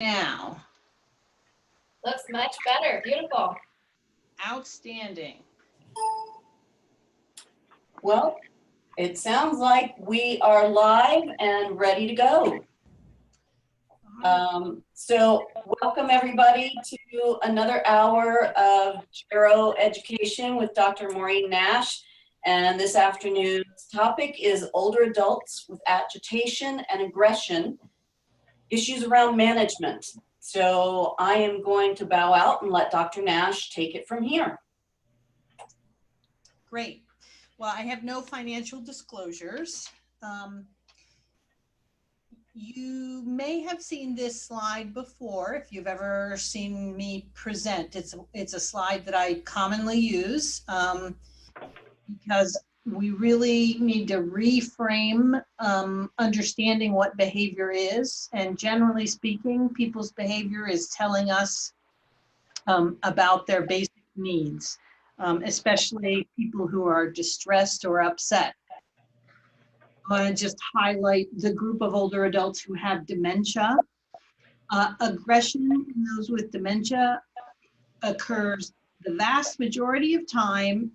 Now, Looks much better. Beautiful. outstanding. Well, it sounds like we are live and ready to go. So welcome everybody to another hour of Gero Education with Dr. Maureen Nash. And this afternoon's topic is older adults with agitation and aggression, issues around management. So I am going to bow out and let Dr. Nash take it from here. Great. Well, I have no financial disclosures. You may have seen this slide before if you've ever seen me present. It's a slide that I commonly use because we really need to reframe understanding what behavior is. And generally speaking, people's behavior is telling us about their basic needs, especially people who are distressed or upset. I want to just highlight the group of older adults who have dementia. Aggression in those with dementia occurs the vast majority of time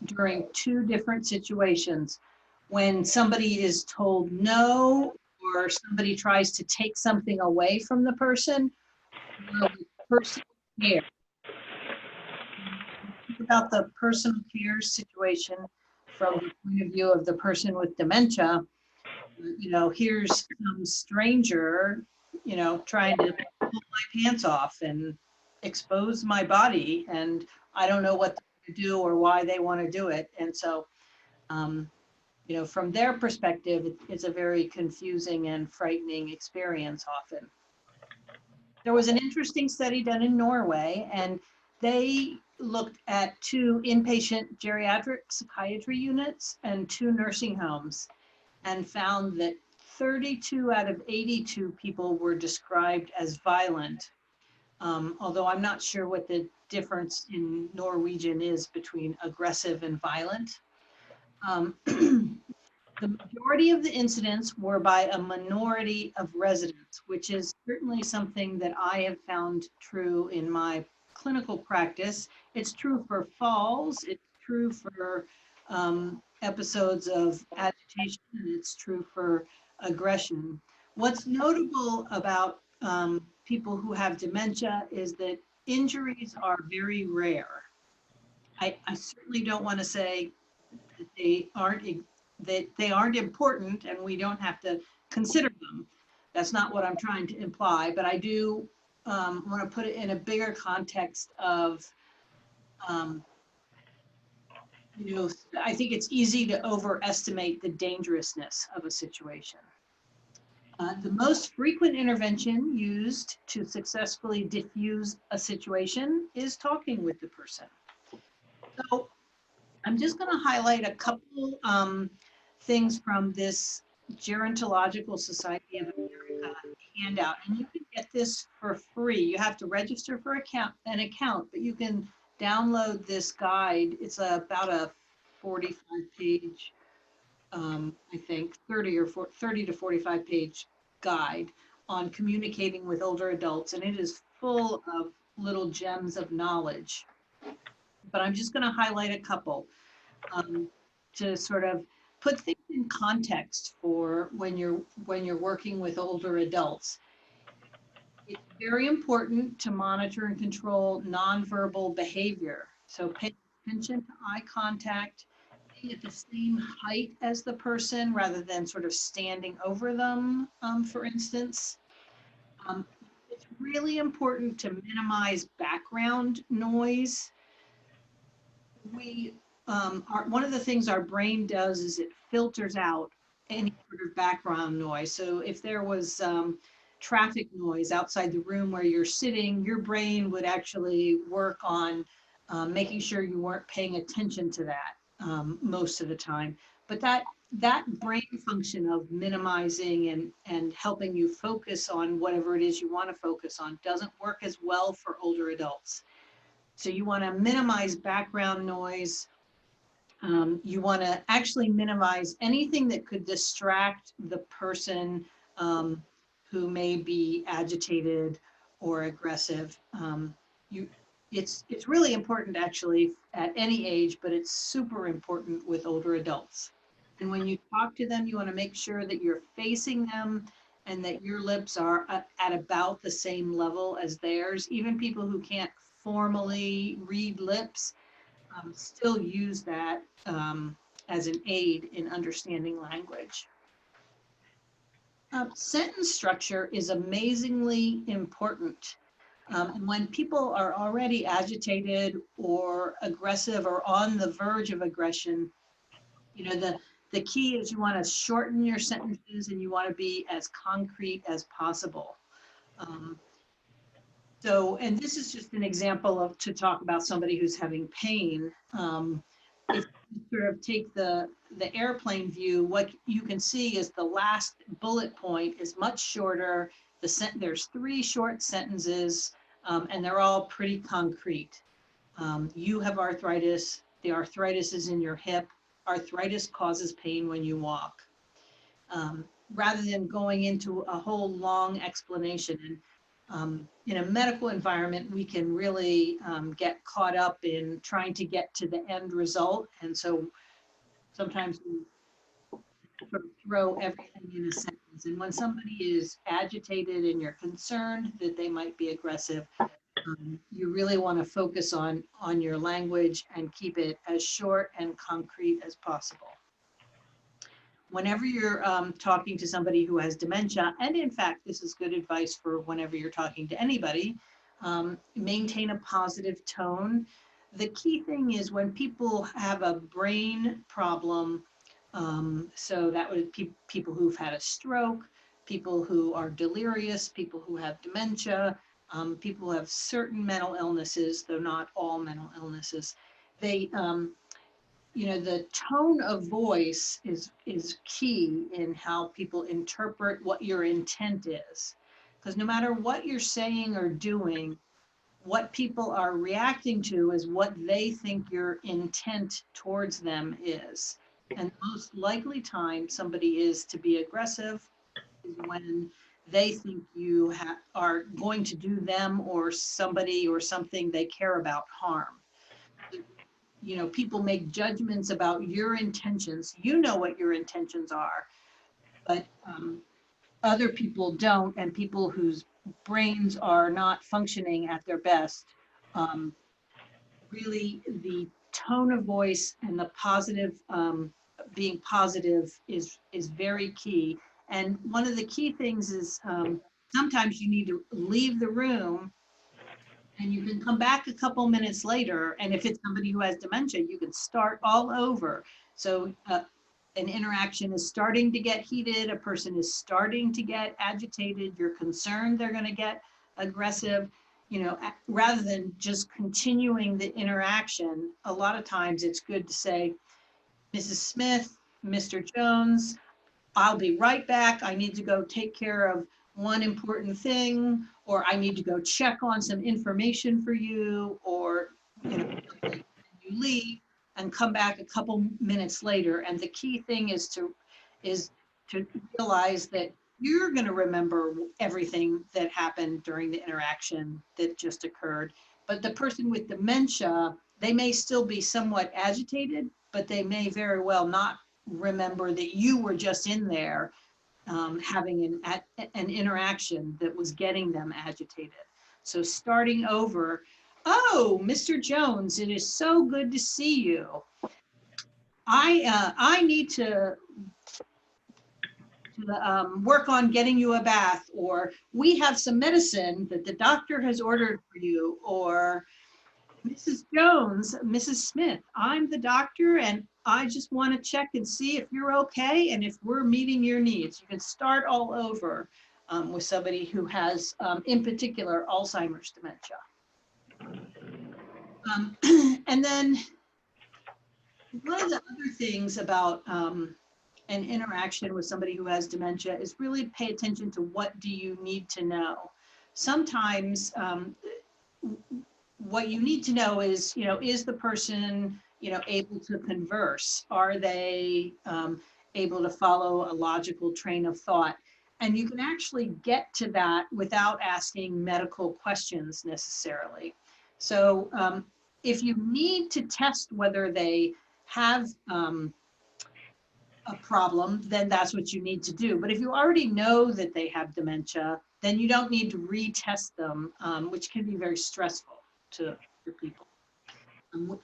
during two different situations. When somebody is told no, or somebody tries to take something away from the person, or with personal care. Think about the personal care situation from the point of view of the person with dementia. You know, here's some stranger, you know, trying to pull my pants off and expose my body, and I don't know what to do or why they want to do it. And so, you know, from their perspective, it's a very confusing and frightening experience often. There was an interesting study done in Norway, and they looked at 2 inpatient geriatric psychiatry units and 2 nursing homes, and found that 32 out of 82 people were described as violent. Although I'm not sure what the difference in Norwegian is between aggressive and violent. The majority of the incidents were by a minority of residents, which is certainly something that I have found true in my clinical practice. It's true for falls, it's true for episodes of agitation, and it's true for aggression. What's notable about people who have dementia is that injuries are very rare. I certainly don't want to say that they aren't important and we don't have to consider them. That's not what I'm trying to imply, but I do want to put it in a bigger context of, you know, I think it's easy to overestimate the dangerousness of a situation. The most frequent intervention used to successfully diffuse a situation is talking with the person. So I'm just going to highlight a couple things from this Gerontological Society of America handout, and you can get this for free. You have to register for an account, but you can download this guide. It's about a 45-page, I think, 30 to 45 page guide on communicating with older adults, and it is full of little gems of knowledge. But I'm just going to highlight a couple to sort of put things in context for when you're working with older adults. It's very important to monitor and control nonverbal behavior. So pay attention to eye contact, being at the same height as the person rather than sort of standing over them, for instance. It's really important to minimize background noise. One of the things our brain does is it filters out any sort of background noise. So if there was traffic noise outside the room where you're sitting, your brain would actually work on making sure you weren't paying attention to that most of the time. But that brain function of minimizing and helping you focus on whatever it is you want to focus on doesn't work as well for older adults. So you want to minimize background noise. You want to actually minimize anything that could distract the person who may be agitated or aggressive. It's really important actually at any age, but it's super important with older adults. And when you talk to them, you want to make sure that you're facing them and that your lips are at about the same level as theirs. Even people who can't formally read lips still use that as an aid in understanding language. Sentence structure is amazingly important. And when people are already agitated or aggressive or on the verge of aggression, you know, the key is you want to shorten your sentences and you want to be as concrete as possible. And this is just an example of to talk about somebody who's having pain. If you sort of take the airplane view, what you can see is the last bullet point is much shorter. There's 3 short sentences, and they're all pretty concrete. You have arthritis. The arthritis is in your hip. Arthritis causes pain when you walk. Rather than going into a whole long explanation. And in a medical environment, we can really get caught up in trying to get to the end result. And so sometimes we sort of throw everything in a sentence. And when somebody is agitated and you're concerned that they might be aggressive, you really want to focus on your language and keep it as short and concrete as possible. Whenever you're talking to somebody who has dementia, and in fact, this is good advice for whenever you're talking to anybody, maintain a positive tone. The key thing is when people have a brain problem, so that would be people who've had a stroke, people who are delirious, people who have dementia, people who have certain mental illnesses, though not all mental illnesses. They, the tone of voice is key in how people interpret what your intent is. Because no matter what you're saying or doing, what people are reacting to is what they think your intent towards them is. And the most likely time somebody is to be aggressive is when they think you are going to do them or somebody or something they care about harm. People make judgments about your intentions. You know what your intentions are, but other people don't, and people whose brains are not functioning at their best, really the tone of voice and the positive, being positive is very key. And one of the key things is sometimes you need to leave the room and you can come back a couple minutes later. And if it's somebody who has dementia, you can start all over. So an interaction is starting to get heated, a person is starting to get agitated, you're concerned they're going to get aggressive, rather than just continuing the interaction. A lot of times it's good to say, Mrs. Smith, Mr. Jones, I'll be right back. I need to go take care of one important thing, or I need to go check on some information for you, or you leave and come back a couple minutes later. And the key thing is to realize that you're going to remember everything that happened during the interaction that just occurred. But the person with dementia, they may still be somewhat agitated, but they may very well not remember that you were just in there having an interaction that was getting them agitated. So starting over, oh, Mr. Jones, it is so good to see you. I need to work on getting you a bath, or we have some medicine that the doctor has ordered for you, or Mrs. Jones, Mrs. Smith, I'm the doctor and I just want to check and see if you're okay and if we're meeting your needs. You can start all over with somebody who has, in particular, Alzheimer's dementia. And then one of the other things about an interaction with somebody who has dementia is really pay attention to what do you need to know. Sometimes what you need to know is, is the person, able to converse? Are they able to follow a logical train of thought? And you can actually get to that without asking medical questions necessarily. So if you need to test whether they have a problem, then that's what you need to do. But if you already know that they have dementia, then you don't need to retest them, which can be very stressful for people.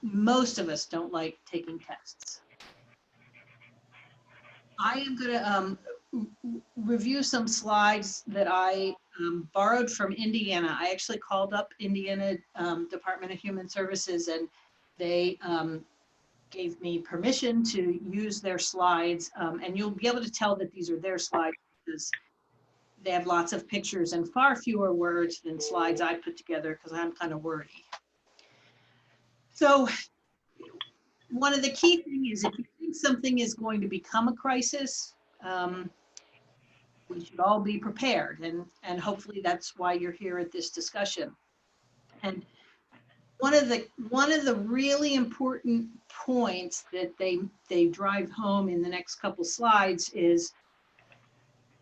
Most of us don't like taking tests. I am going to review some slides that I borrowed from Indiana. I actually called up Indiana Department of Human Services, and they gave me permission to use their slides. And you'll be able to tell that these are their slides because they have lots of pictures and far fewer words than slides I put together because I'm kind of wordy. So one of the key things is if you think something is going to become a crisis, we should all be prepared, and hopefully that's why you're here at this discussion. And one of the really important points that they drive home in the next couple slides is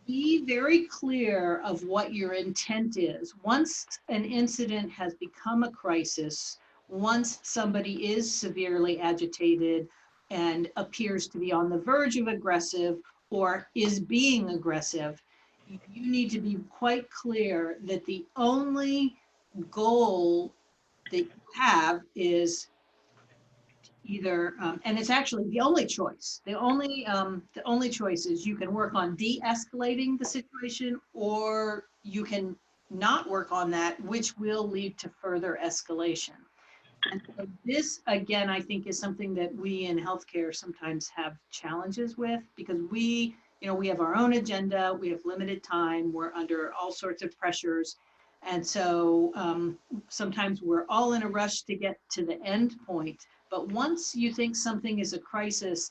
be very clear of what your intent is. Once an incident has become a crisis, once somebody is severely agitated and appears to be on the verge of aggressive or is being aggressive, you need to be quite clear that the only goal that you have is either, and it's actually the only choice. The only choice is you can work on de-escalating the situation, or you can not work on that, which will lead to further escalation. And so this, again, I think is something that we in healthcare sometimes have challenges with because we have our own agenda, we have limited time, we're under all sorts of pressures. And so sometimes we're all in a rush to get to the end point. But once you think something is a crisis,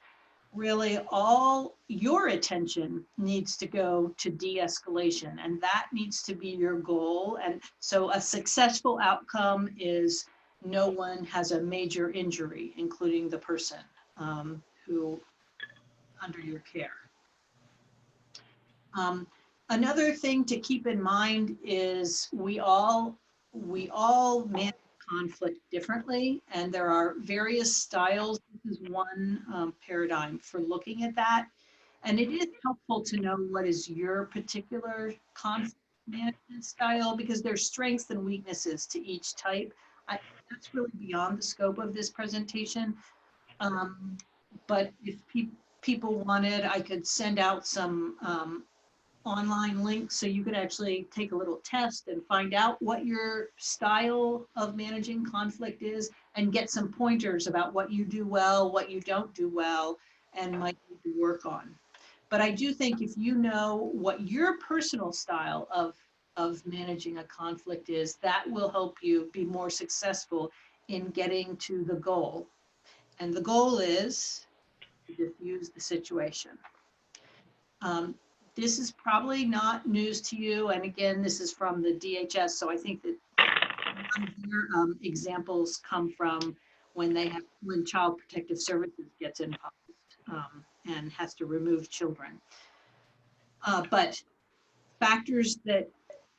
really all your attention needs to go to de-escalation, and that needs to be your goal. And so a successful outcome is no one has a major injury, including the person who under your care. Another thing to keep in mind is we all manage conflict differently, and there are various styles. This is one paradigm for looking at that. And it is helpful to know what is your particular conflict management style because there's strengths and weaknesses to each type. That's really beyond the scope of this presentation. But if people wanted, I could send out some online links so you could actually take a little test and find out what your style of managing conflict is and get some pointers about what you do well, what you don't do well, and might need to work on. But I do think if you know what your personal style of managing a conflict is, that will help you be more successful in getting to the goal. And the goal is to diffuse the situation. This is probably not news to you. And again, this is from the DHS. So I think that their examples come from when Child Protective Services gets involved and has to remove children. But factors that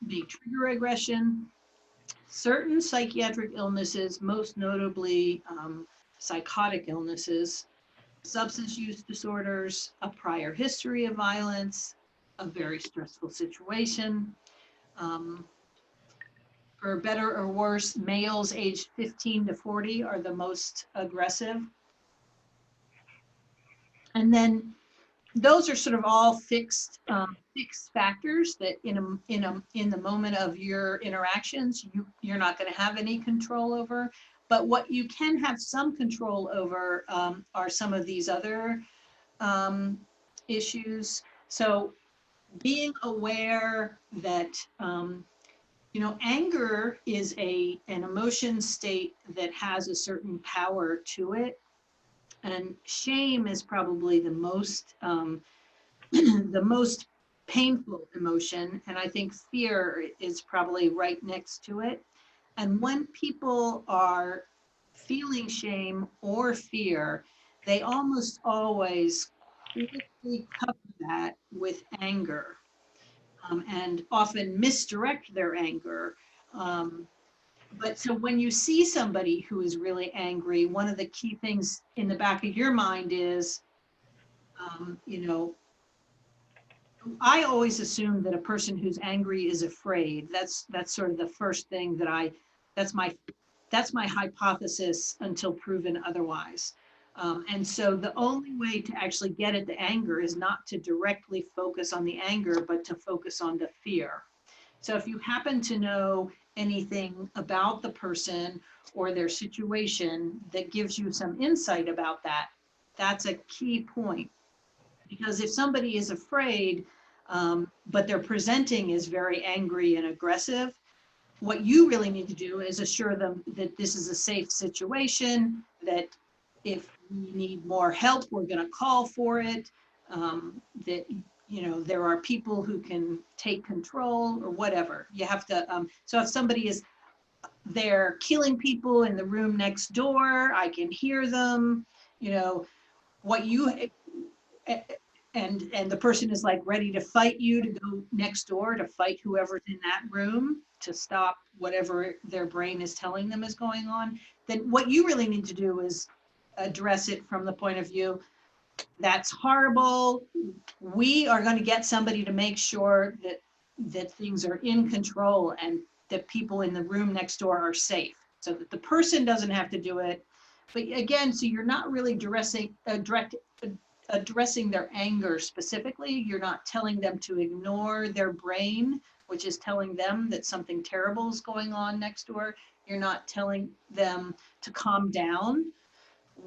may trigger aggression, certain psychiatric illnesses, most notably psychotic illnesses, substance use disorders, a prior history of violence, a very stressful situation. For better or worse, males aged 15 to 40 are the most aggressive. And then those are sort of all fixed factors that in the moment of your interactions, you're not going to have any control over. But what you can have some control over are some of these other issues. So being aware that anger is an emotion state that has a certain power to it, and shame is probably the most the most painful emotion, and I think fear is probably right next to it. And when people are feeling shame or fear, they almost always quickly cover that with anger. and often misdirect their anger. But so when you see somebody who is really angry, one of the key things in the back of your mind is, you know, I always assume that a person who's angry is afraid. That's sort of the first thing that that's my hypothesis until proven otherwise. And so the only way to actually get at the anger is not to directly focus on the anger, but to focus on the fear. So if you happen to know anything about the person or their situation that gives you some insight about that, that's a key point. Because if somebody is afraid, but their presenting is very angry and aggressive, what you really need to do is assure them that this is a safe situation, that if we need more help, we're going to call for it, that there are people who can take control or whatever. You have to, so if somebody is there killing people in the room next door, I can hear them, what you, and the person is like ready to fight you, to go next door to fight whoever's in that room to stop whatever their brain is telling them is going on, then what you really need to do is address it from the point of view, that's horrible. We are going to get somebody to make sure that things are in control and that people in the room next door are safe, so that the person doesn't have to do it. But again, so you're not really addressing their anger specifically. You're not telling them to ignore their brain, which is telling them that something terrible is going on next door. You're not telling them to calm down,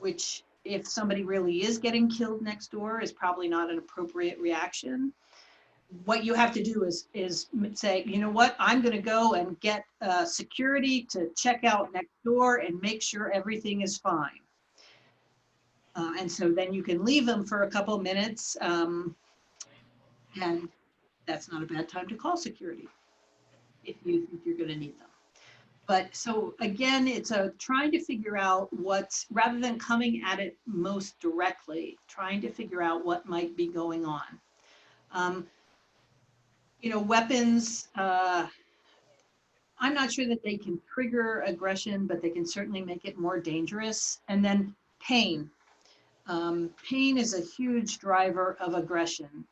which if somebody really is getting killed next door is probably not an appropriate reaction. What you have to do is say, you know what, I'm going to go and get security to check out next door and make sure everything is fine. And so then you can leave them for a couple minutes, and that's not a bad time to call security if you think you're going to need them. But so again, it's trying to figure out what's, rather than coming at it most directly, trying to figure out what might be going on. Weapons, I'm not sure that they can trigger aggression, but they can certainly make it more dangerous. And then pain. Pain is a huge driver of aggression.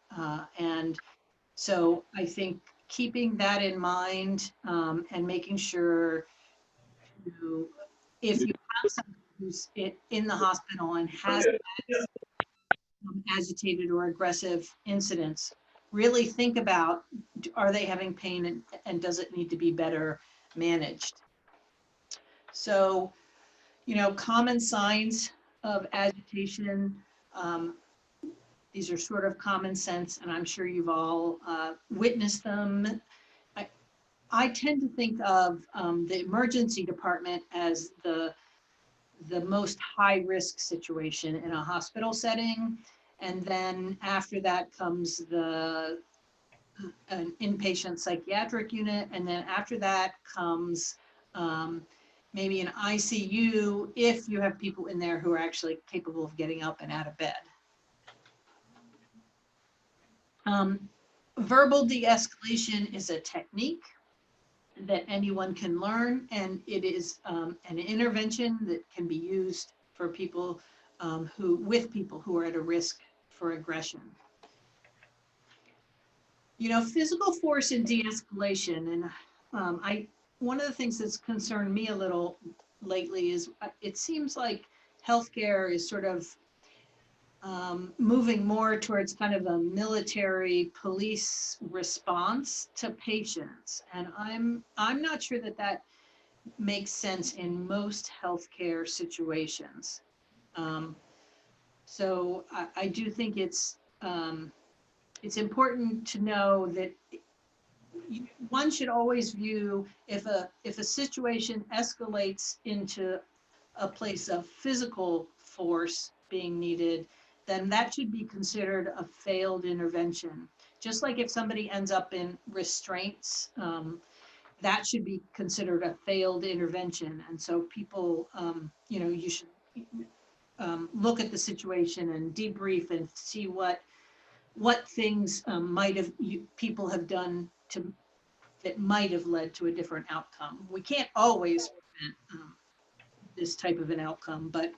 And so I think keeping that in mind, and making sure if you have somebody who's in the hospital and has agitated or aggressive incidents, really think about, are they having pain, and does it need to be better managed? So, common signs of agitation, these are sort of common sense, and I'm sure you've all witnessed them. I tend to think of the emergency department as the most high risk situation in a hospital setting. And then after that comes an inpatient psychiatric unit. And then after that comes maybe an ICU if you have people in there who are actually capable of getting up and out of bed. Verbal de-escalation is a technique that anyone can learn, and it is an intervention that can be used for people with people who are at a risk for aggression. Physical force and de-escalation, and one of the things that's concerned me a little lately is it seems like healthcare is sort of moving more towards kind of a military police response to patients. And I'm not sure that makes sense in most healthcare situations. So I do think it's important to know that one should always view if a situation escalates into a place of physical force being needed, then that should be considered a failed intervention. Just like if somebody ends up in restraints, that should be considered a failed intervention. And so people, you should look at the situation and debrief and see what what things people have done that might have led to a different outcome. We can't always prevent this type of an outcome, but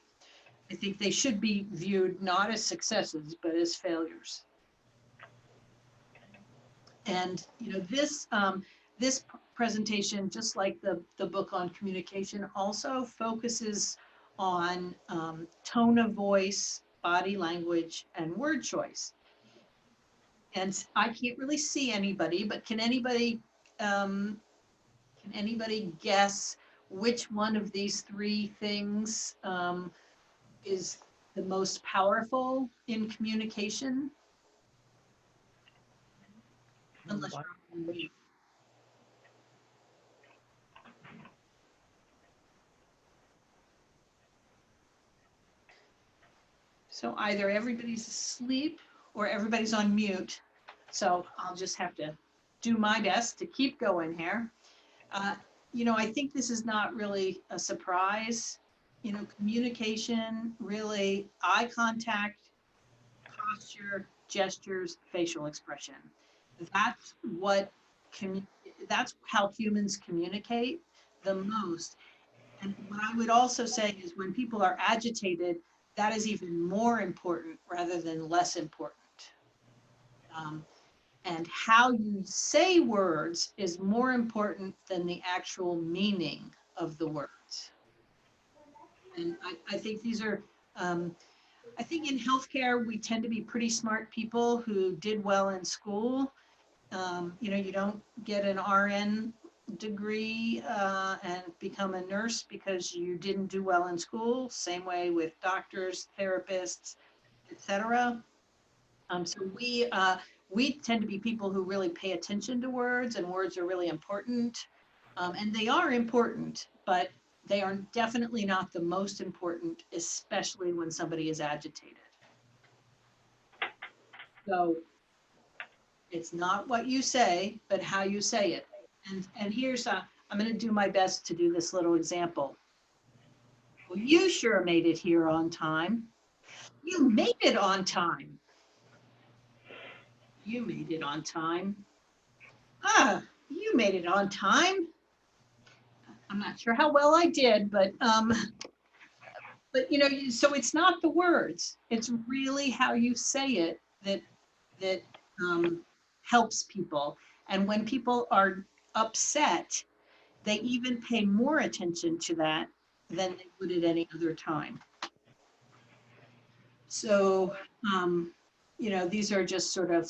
I think they should be viewed not as successes, but as failures. And this presentation, just like the book on communication, also focuses on tone of voice, body language, and word choice. And I can't really see anybody, but can anybody guess which one of these three things is the most powerful in communication? Unless you're on mute. So either everybody's asleep or everybody's on mute. So I'll just have to do my best to keep going here. I think this is not really a surprise. Communication, really eye contact, posture, gestures, facial expression. That's that's how humans communicate the most. And what I would also say is when people are agitated, that is even more important rather than less important. And how you say words is more important than the actual meaning of the words. And I think these are, I think in healthcare, we tend to be pretty smart people who did well in school. You don't get an RN degree and become a nurse because you didn't do well in school. Same way with doctors, therapists, etc. So we tend to be people who really pay attention to words, and words are really important. And they are important, but they are definitely not the most important, especially when somebody is agitated. So it's not what you say, but how you say it. And here's, I'm going to do my best to do this little example. Well, you sure made it here on time. You made it on time. You made it on time. You made it on time. I'm not sure how well I did, but so it's not the words. It's really how you say it that helps people. And when people are upset, they even pay more attention to that than they would at any other time. So, these are just sort of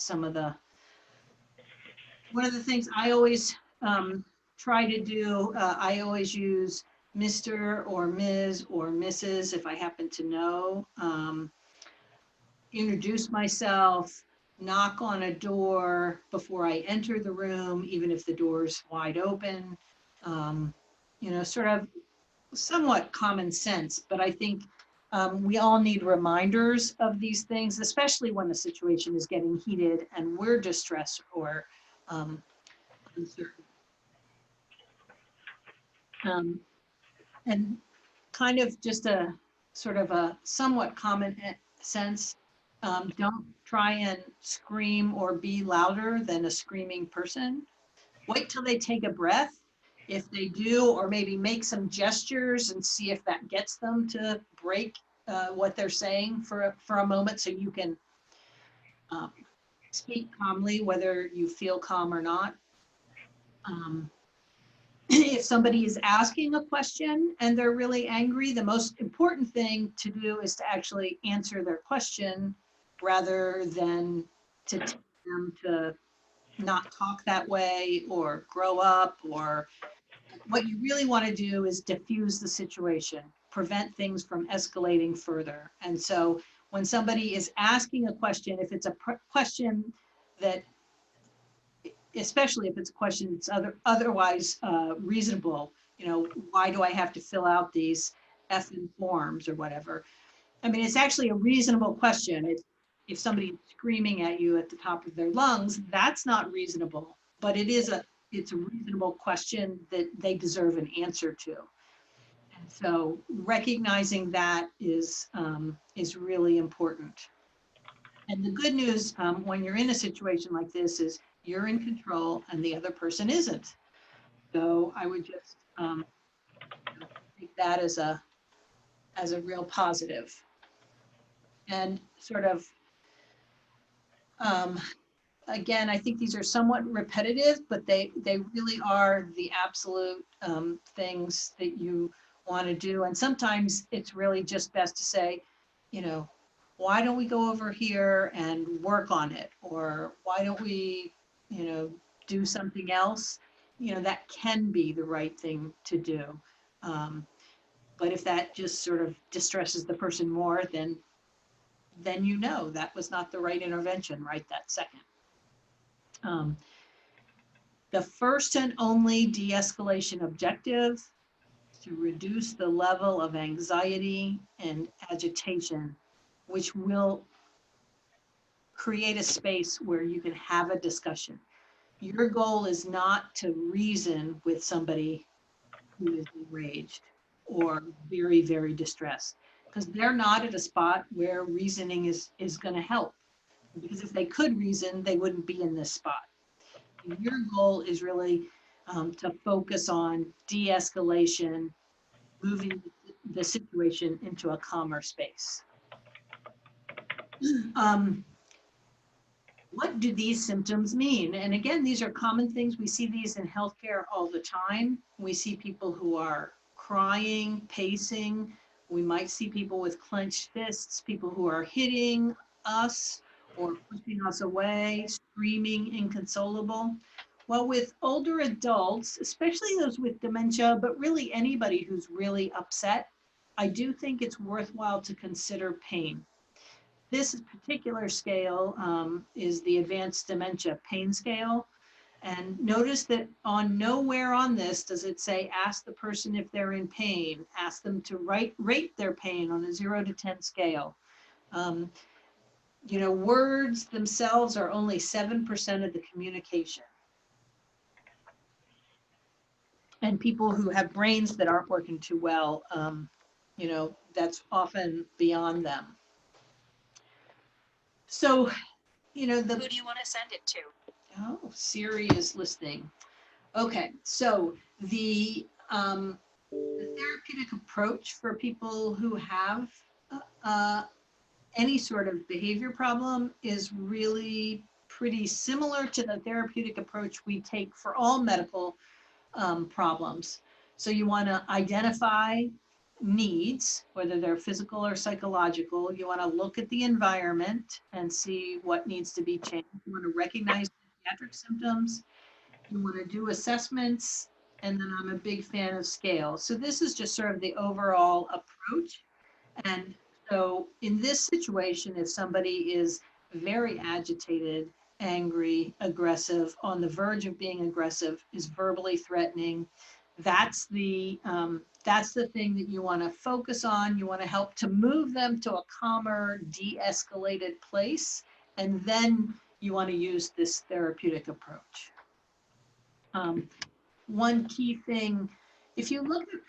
one of the things I always try to do. I always use Mr. or Ms. or Mrs. if I happen to know. Introduce myself, knock on a door before I enter the room, even if the door's wide open. Sort of somewhat common sense, but I think we all need reminders of these things, especially when the situation is getting heated and we're distressed or uncertain. And kind of just a sort of a somewhat common sense, don't try and scream or be louder than a screaming person. Wait till they take a breath. If they do, or maybe make some gestures and see if that gets them to break what they're saying for a moment, so you can speak calmly, whether you feel calm or not. If somebody is asking a question and they're really angry, the most important thing to do is to actually answer their question rather than to tell them to not talk that way or grow up. Or what you really want to do is diffuse the situation, prevent things from escalating further. And so when somebody is asking a question, if it's a question that, especially if it's a question that's otherwise reasonable, why do I have to fill out these effing forms or whatever? I mean, it's actually a reasonable question. If somebody's screaming at you at the top of their lungs, that's not reasonable, but it's a reasonable question that they deserve an answer to. And so recognizing that is really important. And the good news when you're in a situation like this is you're in control and the other person isn't. So I would just take that as a real positive. And sort of, again, I think these are somewhat repetitive, but they really are the absolute things that you want to do. And sometimes it's really just best to say, you know, why don't we go over here and work on it? Or why don't we, do something else? That can be the right thing to do. But if that just sort of distresses the person more, then that was not the right intervention right that second. The first and only de-escalation objective is to reduce the level of anxiety and agitation, which will create a space where you can have a discussion. Your goal is not to reason with somebody who is enraged or very, very distressed, because they're not at a spot where reasoning is going to help. Because if they could reason, they wouldn't be in this spot. Your goal is really to focus on de-escalation, moving the situation into a calmer space. What do these symptoms mean? And again, these are common things. We see these in healthcare all the time. We see people who are crying, pacing. We might see people with clenched fists, people who are hitting us or pushing us away, screaming, inconsolable. Well, with older adults, especially those with dementia, but really anybody who's really upset, I do think it's worthwhile to consider pain. This particular scale is the advanced dementia pain scale. And notice that on nowhere on this does it say, ask the person if they're in pain, ask them to rate their pain on a 0 to 10 scale. Words themselves are only 7% of the communication. And people who have brains that aren't working too well, that's often beyond them. So, who do you want to send it to? Oh, Siri is listening. Okay, so the therapeutic approach for people who have any sort of behavior problem is really pretty similar to the therapeutic approach we take for all medical problems. So you want to identify needs, whether they're physical or psychological. You want to look at the environment and see what needs to be changed. You want to recognize psychiatric symptoms. You want to do assessments. And then I'm a big fan of scales. So this is just sort of the overall approach. And so in this situation, if somebody is very agitated, angry, aggressive, on the verge of being aggressive, is verbally threatening, that's the thing that you want to focus on. You want to help to move them to a calmer, de-escalated place, and then you want to use this therapeutic approach. One key thing, if you look at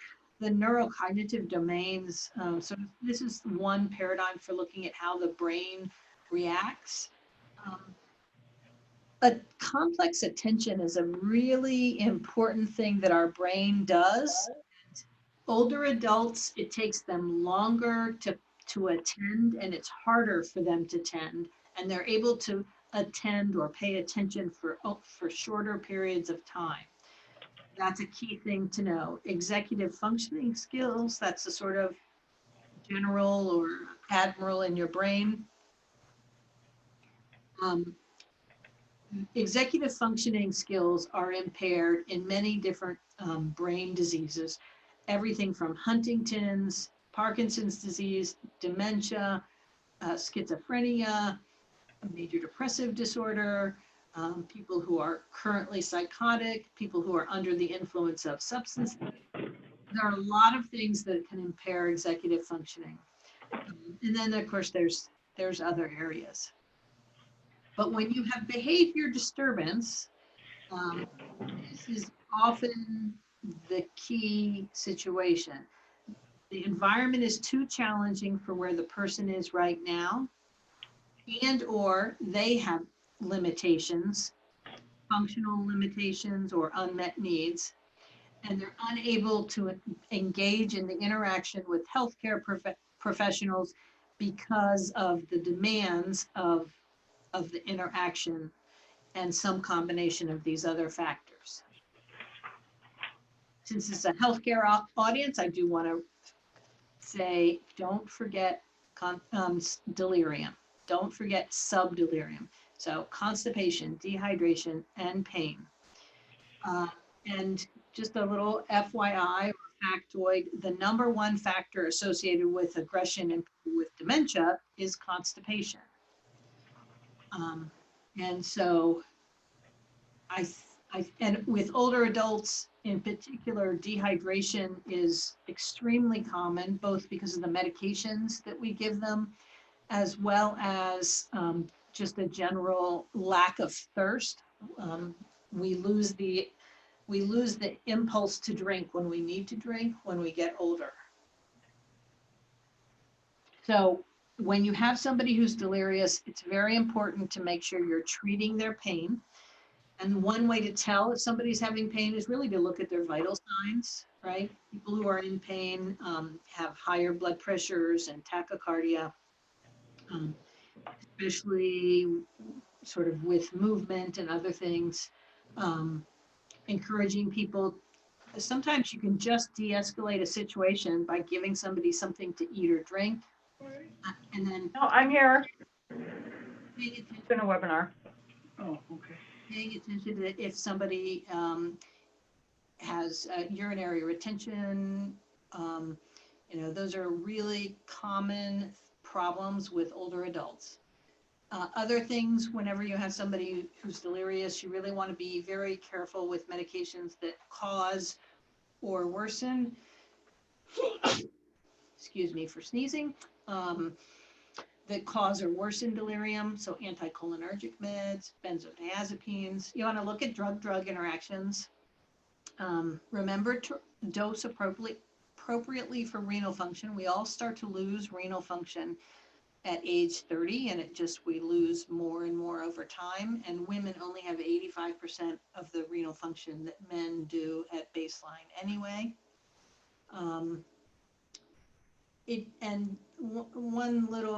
the neurocognitive domains, so this is one paradigm for looking at how the brain reacts. But complex attention is a really important thing that our brain does. Older adults, it takes them longer to attend, and it's harder for them to attend, and they're able to attend or pay attention for shorter periods of time. That's a key thing to know. Executive functioning skills, that's a sort of general or admiral in your brain. Executive functioning skills are impaired in many different brain diseases, everything from Huntington's, Parkinson's disease, dementia, schizophrenia, major depressive disorder, people who are currently psychotic, people who are under the influence of substances. There are a lot of things that can impair executive functioning. And then, of course, there's other areas. But when you have behavior disturbance, this is often the key situation. The environment is too challenging for where the person is right now. and or they have limitations, functional limitations or unmet needs, and they're unable to engage in the interaction with healthcare professionals because of the demands of the interaction and some combination of these other factors. Since it's a healthcare audience, I do want to say, don't forget delirium. Don't forget subdelirium. So constipation, dehydration, and pain. And just a little FYI or factoid, the number one factor associated with aggression and with dementia is constipation. And so and with older adults in particular, dehydration is extremely common, both because of the medications that we give them, as well as just a general lack of thirst. We lose the impulse to drink when we need to drink when we get older. So when you have somebody who's delirious, it's very important to make sure you're treating their pain. And one way to tell if somebody's having pain is really to look at their vital signs, right? People who are in pain have higher blood pressures and tachycardia, especially sort of with movement and other things. Encouraging people, sometimes you can just de-escalate a situation by giving somebody something to eat or drink. And then No, I'm here. paying attention, It's in a webinar. Oh, okay. paying attention to if somebody has urinary retention. You know, those are really common problems with older adults. Other things, whenever you have somebody who's delirious, you really want to be very careful with medications that cause or worsen, excuse me for sneezing, that cause or worsen delirium. So anticholinergic meds, benzodiazepines. You want to look at drug-drug interactions. Remember to dose appropriately for renal function. We all start to lose renal function at age 30, and we lose more and more over time. And women only have 85% of the renal function that men do at baseline anyway.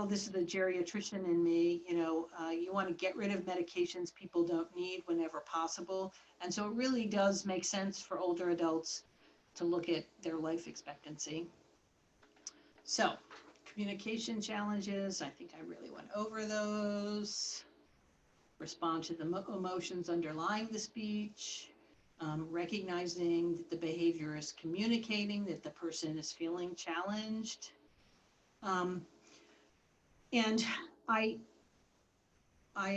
This is the geriatrician in me, you want to get rid of medications people don't need whenever possible. And so it really does make sense for older adults to look at their life expectancy. So communication challenges, I think I really went over those. Respond to the emotions underlying the speech. Recognizing that the behavior is communicating that the person is feeling challenged. And I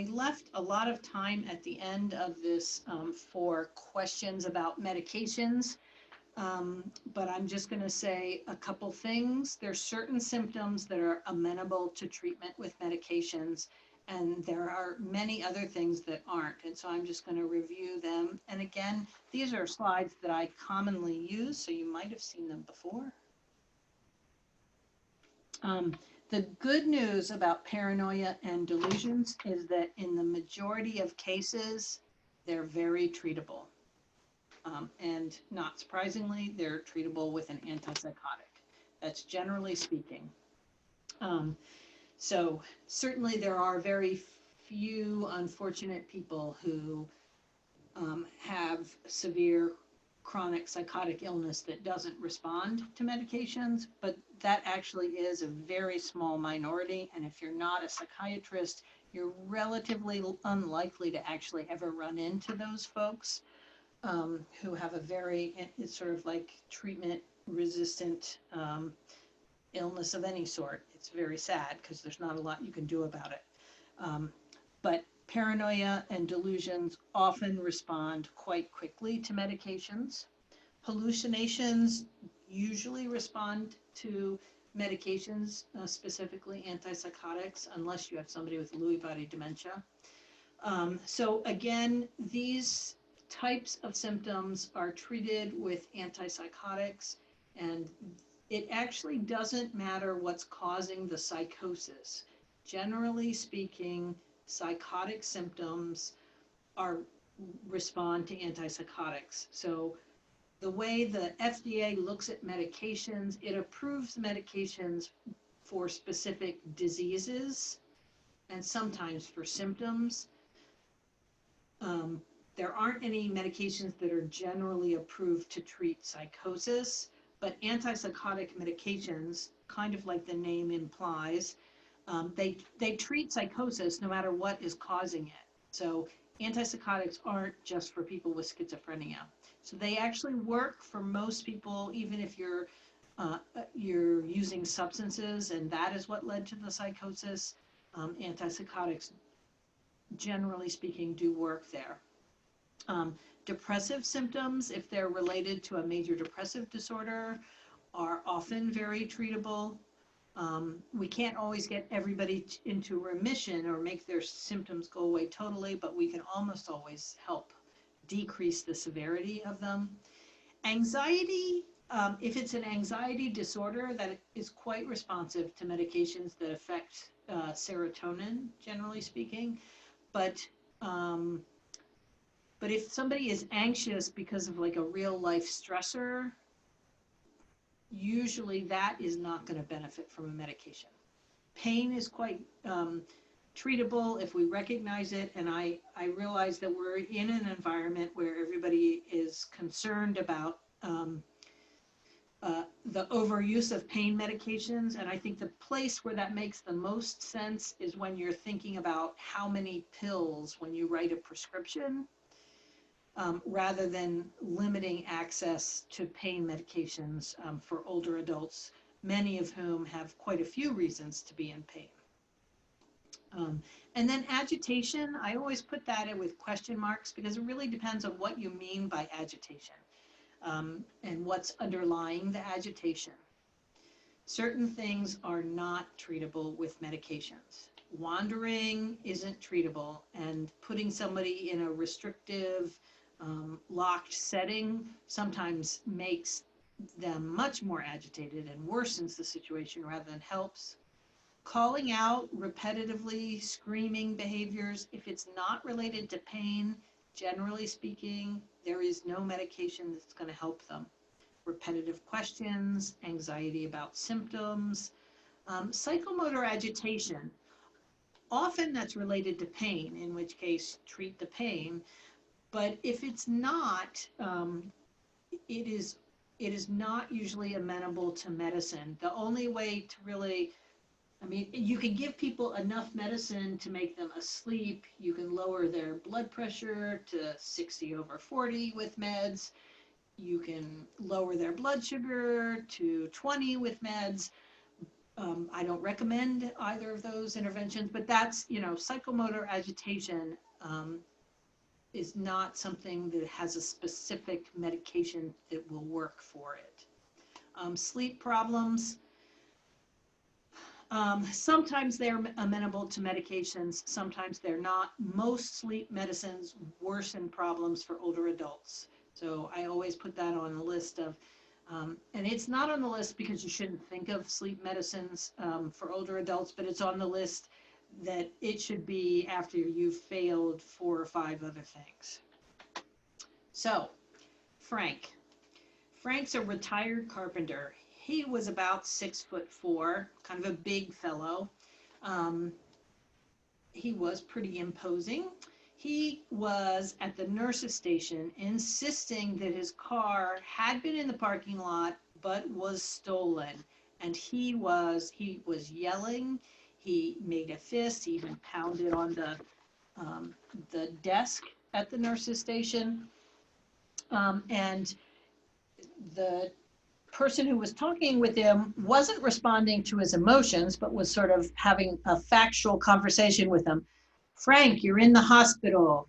left a lot of time at the end of this for questions about medications, but I'm just going to say a couple things. There's certain symptoms that are amenable to treatment with medications, and there are many other things that aren't. And so I'm just going to review them. And again, these are slides that I commonly use, so you might have seen them before. The good news about paranoia and delusions is that in the majority of cases, they're very treatable. And not surprisingly, they're treatable with an antipsychotic. That's generally speaking. So certainly there are very few unfortunate people who have severe chronic psychotic illness that doesn't respond to medications, but that actually is a very small minority. And if you're not a psychiatrist, you're relatively unlikely to actually ever run into those folks who have a it's sort of like treatment resistant illness of any sort. It's very sad because there's not a lot you can do about it. But paranoia and delusions often respond quite quickly to medications. Hallucinations usually respond to medications, specifically antipsychotics, unless you have somebody with Lewy body dementia. So again, these types of symptoms are treated with antipsychotics, and it actually doesn't matter what's causing the psychosis. generally speaking, psychotic symptoms respond to antipsychotics. So the way the FDA looks at medications, it approves medications for specific diseases and sometimes for symptoms. There aren't any medications that are generally approved to treat psychosis, but antipsychotic medications, kind of like the name implies, they treat psychosis no matter what is causing it. So antipsychotics aren't just for people with schizophrenia. So they actually work for most people, even if you're using substances and that is what led to the psychosis. Antipsychotics, generally speaking, do work there. Depressive symptoms, if they're related to a major depressive disorder, are often very treatable. We can't always get everybody into remission or make their symptoms go away totally, but we can almost always help decrease the severity of them. Anxiety, if it's an anxiety disorder, that is quite responsive to medications that affect serotonin, generally speaking. But if somebody is anxious because of like a real life stressor, usually that is not going to benefit from a medication. Pain is quite treatable if we recognize it, and I realize that we're in an environment where everybody is concerned about the overuse of pain medications, and I think the place where that makes the most sense is when you're thinking about how many pills when you write a prescription. Rather than limiting access to pain medications for older adults, many of whom have quite a few reasons to be in pain. And then agitation, I always put that in with question marks because it really depends on what you mean by agitation and what's underlying the agitation. Certain things are not treatable with medications. Wandering isn't treatable, and putting somebody in a restrictive, locked setting sometimes makes them much more agitated and worsens the situation rather than helps. Calling out repetitively, screaming behaviors, if it's not related to pain, generally speaking, there is no medication that's going to help them. Repetitive questions, anxiety about symptoms, psychomotor agitation. Often that's related to pain, in which case treat the pain. But if it's not, it is not usually amenable to medicine. The only way to really, I mean, you can give people enough medicine to make them asleep. You can lower their blood pressure to 60/40 with meds. You can lower their blood sugar to 20 with meds. I don't recommend either of those interventions, but that's, psychomotor agitation is not something that has a specific medication that will work for it. Sleep problems, sometimes they're amenable to medications, sometimes they're not. Most sleep medicines worsen problems for older adults. So I always put that on the list of, and it's not on the list because you shouldn't think of sleep medicines for older adults, but it's on the list that it should be after you've failed 4 or 5 other things. So, Frank's a retired carpenter. He was about 6'4", kind of a big fellow. He was pretty imposing. He was at the nurse's station insisting that his car had been in the parking lot but was stolen. And he was yelling. He made a fist. He even pounded on the desk at the nurse's station. And the person who was talking with him wasn't responding to his emotions, but was sort of having a factual conversation with him. Frank, you're in the hospital.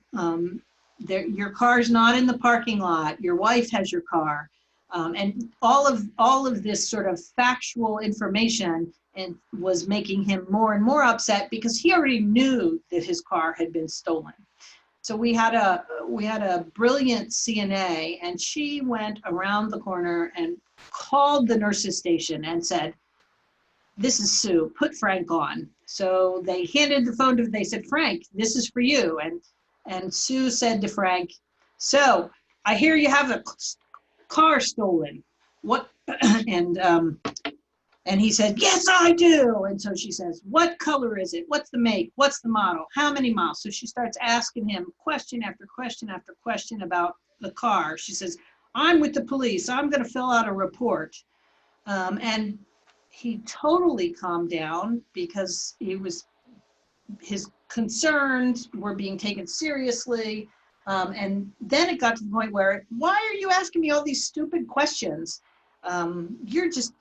Your car's not in the parking lot. Your wife has your car. And all of this sort of factual information and was making him more and more upset because he already knew that his car had been stolen. So we had a brilliant CNA, and she went around the corner and called the nurse's station and said, "This is Sue, put Frank on." So they handed the phone to, they said, Frank, this is for you. And Sue said to Frank, so I hear you have a car stolen. What? And he said, yes, I do. And so she says, what color is it? What's the make? What's the model? How many miles? So she starts asking him question after question after question about the car. She says, I'm with the police. I'm going to fill out a report. And he totally calmed down because his concerns were being taken seriously. And then it got to the point where, why are you asking me all these stupid questions? You're just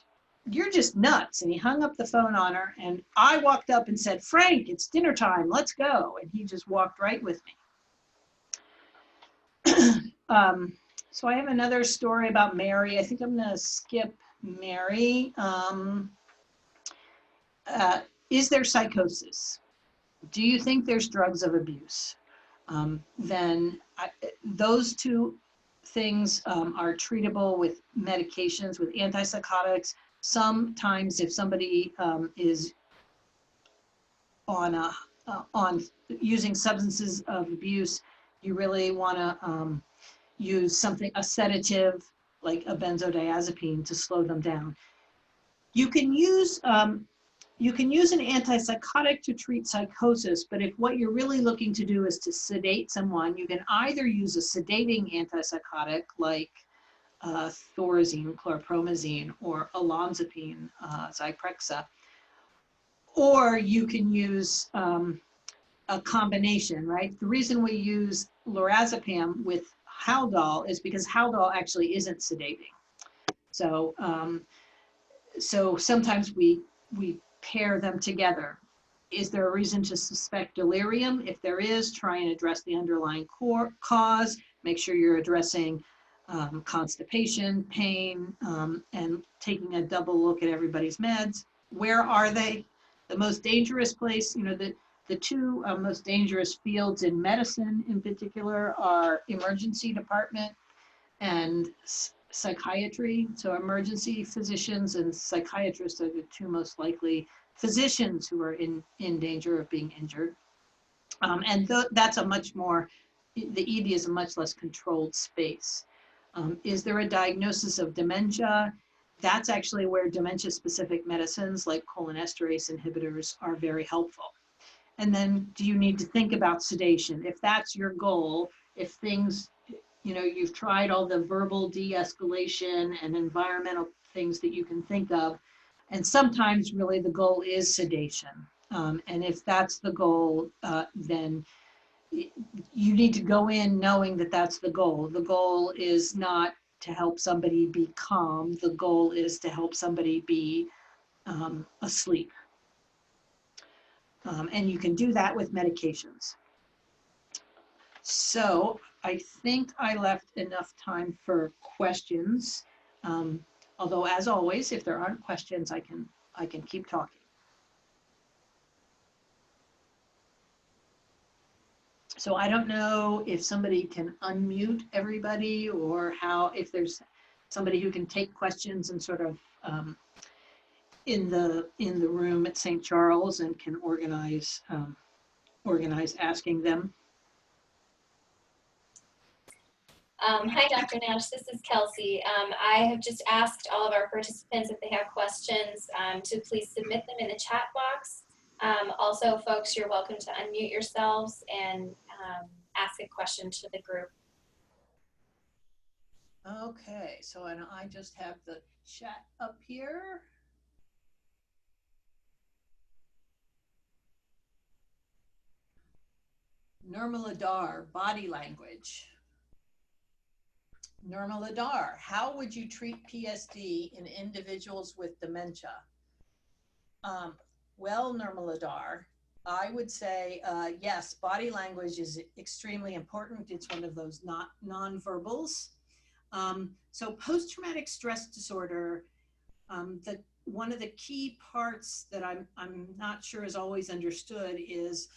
nuts. And he hung up the phone on her, and I walked up and said, Frank, it's dinner time, let's go. And he just walked right with me. So I have another story about Mary. I think I'm gonna skip Mary. Is there psychosis? Do you think there's drugs of abuse? Those two things are treatable with medications, with antipsychotics. Sometimes if somebody is on using substances of abuse, you really want to use a sedative like a benzodiazepine to slow them down. You can use an antipsychotic to treat psychosis, but if what you're really looking to do is to sedate someone, you can either use a sedating antipsychotic like Thorazine, chlorpromazine, or olanzapine, Zyprexa, or you can use a combination, right? The reason we use lorazepam with Haldol is because Haldol actually isn't sedating. So, so sometimes we pair them together. Is there a reason to suspect delirium? If there is, try and address the underlying cause. Make sure you're addressing constipation, pain, and taking a double look at everybody's meds. Where are they? The most dangerous place, the two most dangerous fields in medicine in particular are emergency department and psychiatry. So emergency physicians and psychiatrists are the two most likely physicians who are in danger of being injured. And that's a much more, the ED is a much less controlled space. Is there a diagnosis of dementia? That's actually where dementia-specific medicines like cholinesterase inhibitors are very helpful. And then do you need to think about sedation? If that's your goal, if things, you've tried all the verbal de-escalation and environmental things that you can think of, and sometimes really the goal is sedation. And if that's the goal, then you need to go in knowing that that's the goal. The goal is not to help somebody be calm. The goal is to help somebody be asleep. And you can do that with medications. So I think I left enough time for questions. Although as always, if there aren't questions, I can keep talking. So I don't know if somebody can unmute everybody or if there's somebody who can take questions and sort of in the room at St. Charles and can organize asking them. Hi, Dr. Nash. This is Kelsey. I have just asked all of our participants if they have questions to please submit them in the chat box. Also, folks, you're welcome to unmute yourselves and ask a question to the group. Okay, so I just have the chat up here. Nirmala Dar, body language. Nirmala Dar, how would you treat PSD in individuals with dementia? Well, Nirmala Dar, I would say, yes, body language is extremely important. It's one of those non-verbals. So post-traumatic stress disorder, one of the key parts that I'm not sure is always understood is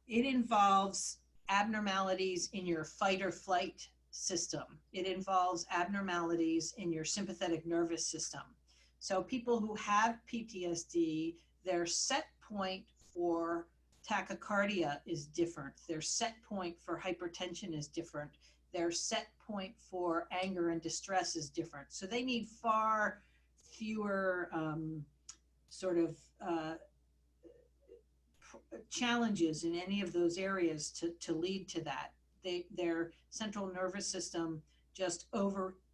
it involves abnormalities in your fight or flight system. It involves abnormalities in your sympathetic nervous system. So people who have PTSD, their set point for tachycardia is different. Their set point for hypertension is different. Their set point for anger and distress is different. So they need far fewer challenges in any of those areas to lead to that. Their central nervous system just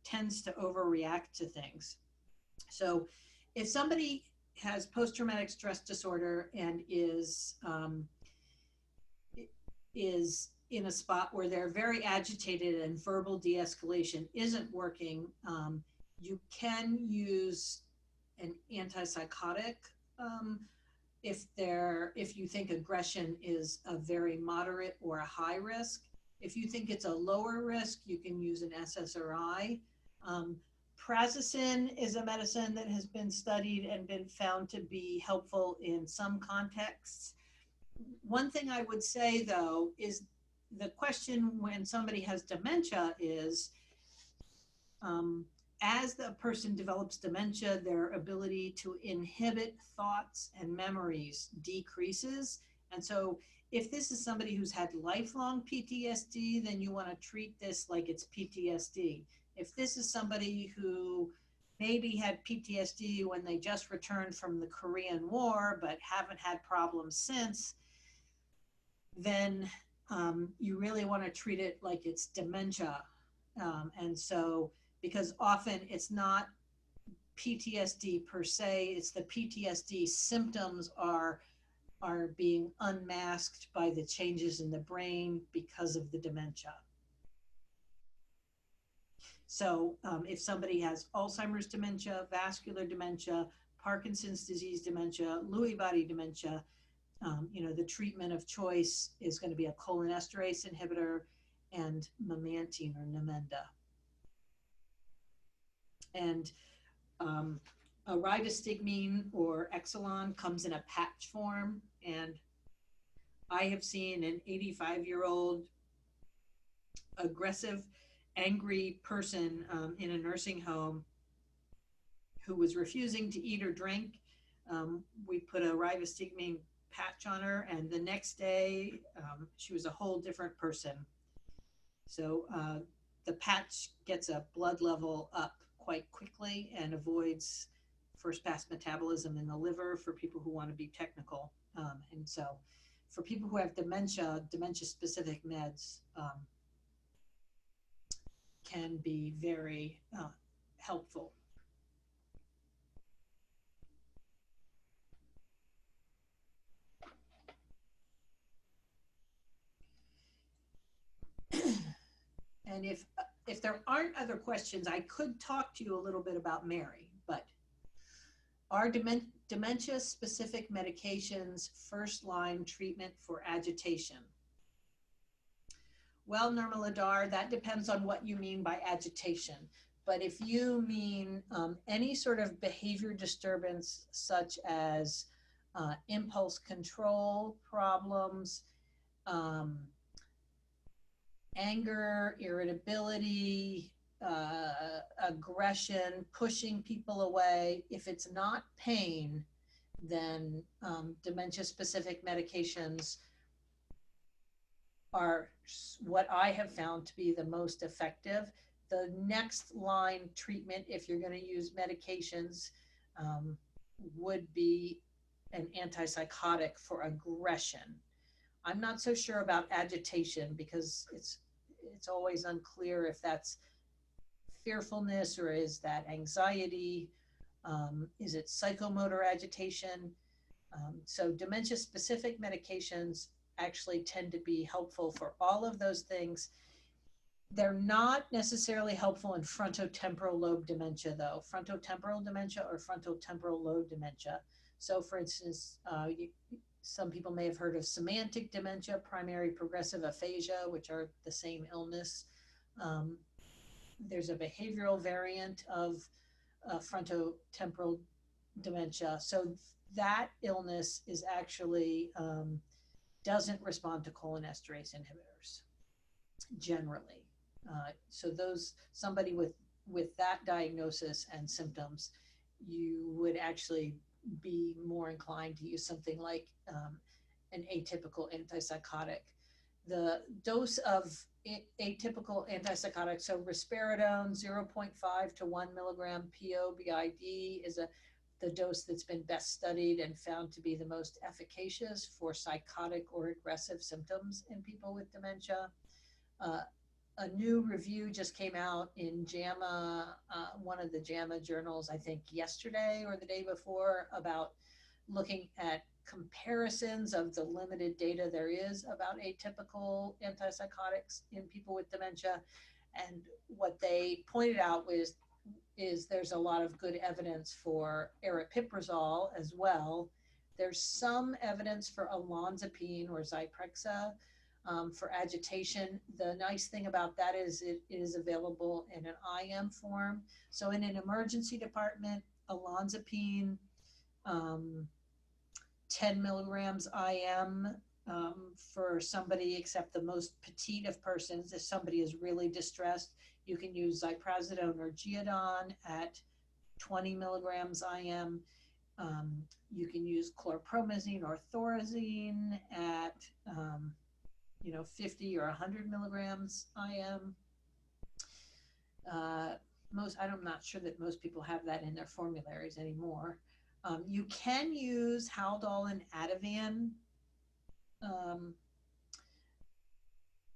tends to overreact to things. So if somebody has post-traumatic stress disorder and is in a spot where they're very agitated and verbal de-escalation isn't working, you can use an antipsychotic if you think aggression is a very moderate or a high risk. If you think it's a lower risk, you can use an SSRI. Prazosin is a medicine that has been studied and been found to be helpful in some contexts. One thing I would say, though, is the question when somebody has dementia is, as the person develops dementia, their ability to inhibit thoughts and memories decreases. And so if this is somebody who's had lifelong PTSD, then you want to treat this like it's PTSD. If this is somebody who maybe had PTSD when they just returned from the Korean War, but haven't had problems since, then you really want to treat it like it's dementia. And so, because often it's not PTSD per se, it's the PTSD symptoms are being unmasked by the changes in the brain because of the dementia. So if somebody has Alzheimer's dementia, vascular dementia, Parkinson's disease dementia, Lewy body dementia, the treatment of choice is going to be a cholinesterase inhibitor and memantine or Namenda. And a ribostigmine or Exelon comes in a patch form. And I have seen an 85-year-old aggressive, angry person in a nursing home who was refusing to eat or drink. We put a ribostigmine patch on her, and the next day she was a whole different person. So the patch gets a blood level up quite quickly and avoids first pass metabolism in the liver for people who want to be technical. And so for people who have dementia, dementia-specific meds can be very helpful. And if there aren't other questions, I could talk to you a little bit about Mary, but are dementia-specific medications first-line treatment for agitation? Well, Nirmala Dar, that depends on what you mean by agitation. But if you mean any sort of behavior disturbance, such as impulse control problems, anger, irritability, aggression, pushing people away, if it's not pain, then dementia-specific medications are what I have found to be the most effective. The next line treatment, if you're going to use medications, would be an antipsychotic for aggression. I'm not so sure about agitation because it's always unclear if that's fearfulness or is that anxiety, is it psychomotor agitation? So dementia-specific medications actually tend to be helpful for all of those things. They're not necessarily helpful in frontotemporal lobe dementia, though. Frontotemporal dementia or frontotemporal lobe dementia. So for instance, some people may have heard of semantic dementia, primary progressive aphasia, which are the same illness. There's a behavioral variant of frontotemporal dementia. So that illness is actually doesn't respond to cholinesterase inhibitors generally. So somebody with that diagnosis and symptoms, you would actually be more inclined to use something like an atypical antipsychotic. The dose of atypical antipsychotic, so risperidone, 0.5 to 1 milligram PO BID is the dose that's been best studied and found to be the most efficacious for psychotic or aggressive symptoms in people with dementia. A new review just came out in JAMA, one of the JAMA journals, I think yesterday or the day before, about looking at comparisons of the limited data there is about atypical antipsychotics in people with dementia. And what they pointed out is there's a lot of good evidence for aripiprazole as well. There's some evidence for olanzapine or Zyprexa for agitation. The nice thing about that is it is available in an IM form. So in an emergency department, olanzapine, 10 milligrams IM for somebody, except the most petite of persons. If somebody is really distressed, you can use ziprasidone or Geodon at 20 milligrams IM. You can use chlorpromazine or thorazine at 50 or 100 milligrams IM. I'm not sure that most people have that in their formularies anymore. You can use Haldol and Ativan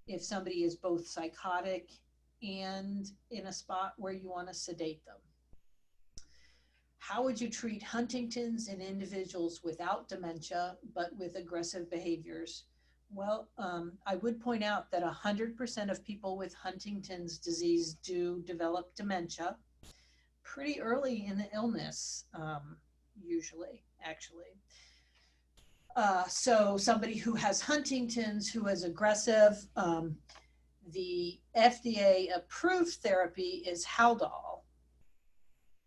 if somebody is both psychotic and in a spot where you want to sedate them. How would you treat Huntington's in individuals without dementia but with aggressive behaviors? Well, I would point out that 100% of people with Huntington's disease do develop dementia pretty early in the illness, usually, actually. So somebody who has Huntington's, who is aggressive, the FDA approved therapy is Haldol.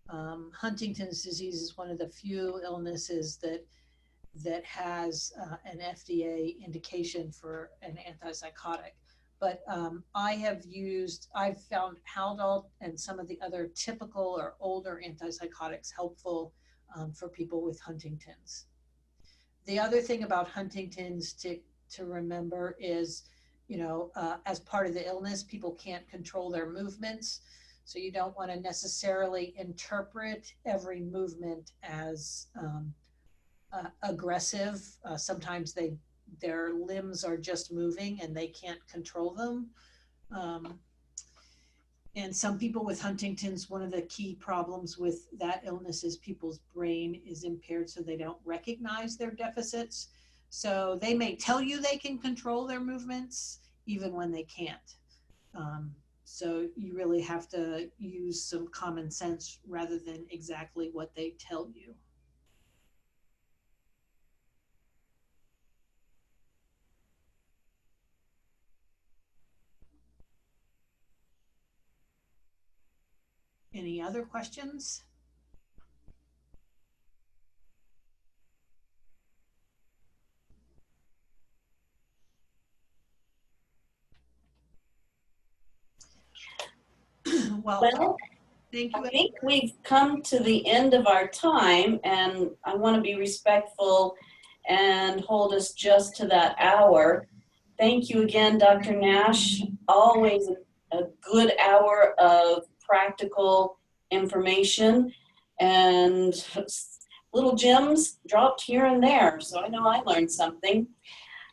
Huntington's disease is one of the few illnesses that has an FDA indication for an antipsychotic. But I've found Haldol and some of the other typical or older antipsychotics helpful for people with Huntington's. The other thing about Huntington's to remember is, as part of the illness, people can't control their movements. So you don't want to necessarily interpret every movement as aggressive. Sometimes their limbs are just moving and they can't control them. And some people with Huntington's, one of the key problems with that illness is people's brain is impaired, so they don't recognize their deficits. So they may tell you they can control their movements even when they can't. So you really have to use some common sense rather than exactly what they tell you. Any other questions? Well, thank you. I think we've come to the end of our time, and I want to be respectful and hold us just to that hour. Thank you again, Dr. Nash. Always a good hour of practical information and little gems dropped here and there. So I know I learned something.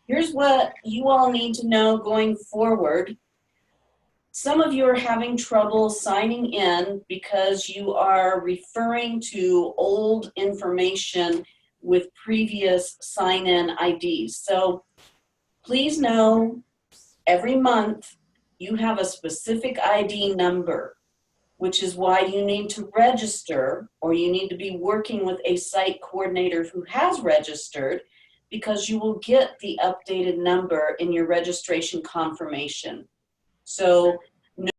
Here's what you all need to know going forward. Some of you are having trouble signing in because you are referring to old information with previous sign-in IDs. So please know every month you have a specific ID number, which is why you need to register, or you need to be working with a site coordinator who has registered, because you will get the updated number in your registration confirmation. So